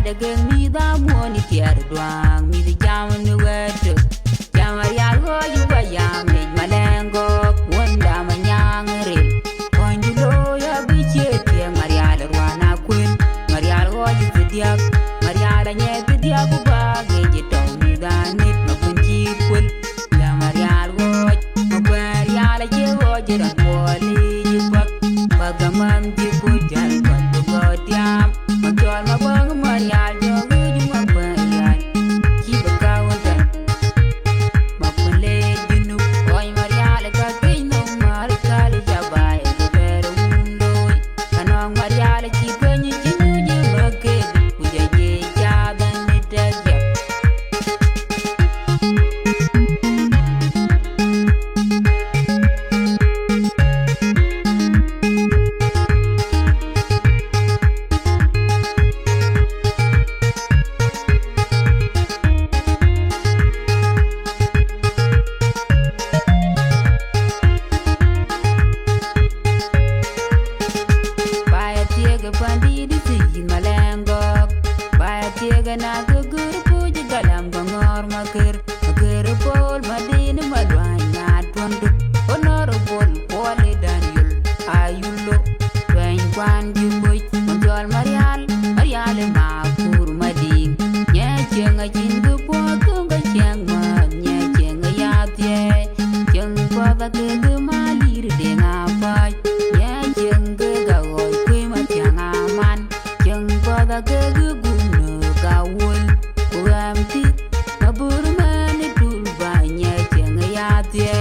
de geng mi da moni tiar duang mi di jam ni wetu jam Maria go yu ba yam ni malengo wanda manyang re wanju lo ya bi che tie Maria le wana queen Maria go yu dia Maria da nye dia bu ba ge je tong mi da nit ma kunji kul ya Maria go ma Maria la je go je ran ko li ji pak pa gamam ji bu jan ko go diam ma jol ma bang Maria jo ge ju ma ba ya ki ba ka wa ma kule jinu oi Maria le ka ke no mar ka le ja ba e go ber undo kanong Maria le ki ko ni jinu ji ma ke bu je je ja dan ni te je Baya tiega pandi di sijin malengo Baya tiega na gugur puji galam gongor maker pol madini madwanya tundu Honorable Wale Daniel Ayulo Twain kwan jumboy Monjol Mariale makur mading Nye chenga jingu po tunga cheng mat Nye chenga yatye Cheng pada kege malir denga pach Nye chenga gawoy kwe matiang aman Cheng pada kege gumno gawul Kuamti kabur mani tulba Nye chenga yatye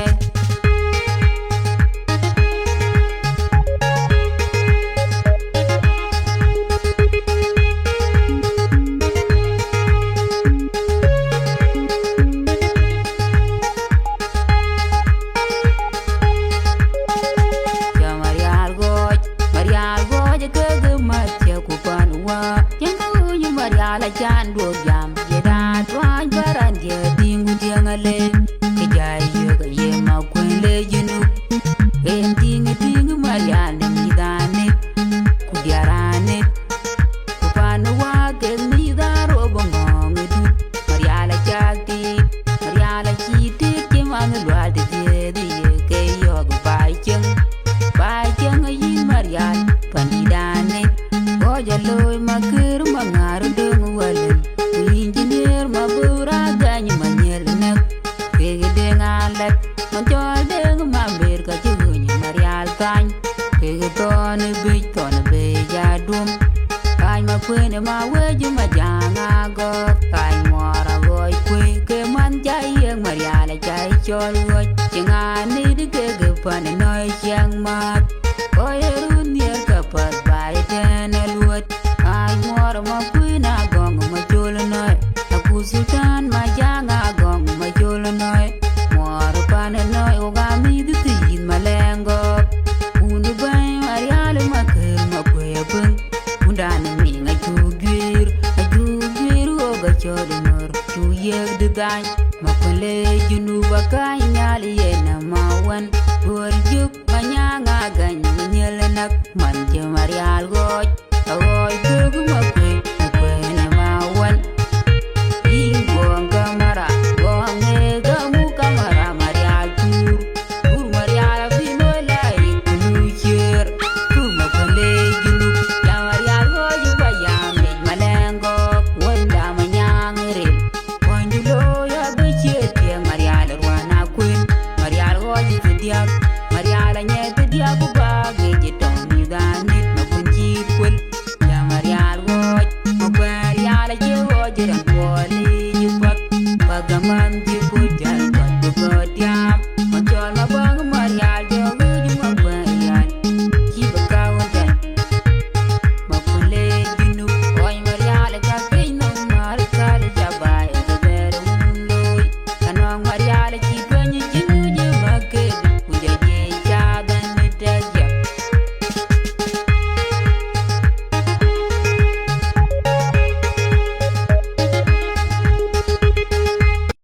Marial goj kege matye kupanwa Yengu yu Mariala chan duok jam Yeda twany baran je dingu jengale Kejai yoga ye ma kwen le jinu Ken tingi Marial ne midane Kudiarane Kupanwa keg midaro bongong edut Mariala chakti Mariala chiti kimang lualde jedi ye ke yoga bai cheng yin Marial pandidane Goja loy makir mangar dung walen Engineer mabura ganyi manyel nek Kege deng alet Manjol deng mambir ka chugunyi Marial tany Kege tone beja dum Kany ma kwene ma weju ma janga go Kany mora goy kwe ke man jai yeng Marial jai chol goy Chengani di kege pane noy chiang mat Koyerun yer kapat bai tene luot Ay mora ma kwina gong ma cholo noy Aku sultan ma janga gong ma cholo noy Mora pane noy ogami di tin malengo Unu bai Mariale ma ker ma kwaya pung Undane mi nga chugwir oga cholo nor Chuyeg di dany ma kwale junu bakay nyali yena mawan Dor juk manyanga gany Nyelenak manje Marial goj Agoy kegu makwe na mawan Ing buang kamara Buang egamu kamara Marial tur Marial abinoy lai kulucher Tur makwale junu Ya Marial goj bayam Nej malengo Wanda manyang rin Wanjulo ya bechet Yang Marial rwana queen Marial goj kediak Marial nye kediak bagi jetong midanit makunci kul Ya Marial goj Marial je goj ran kuali jupak Pagamam jipujal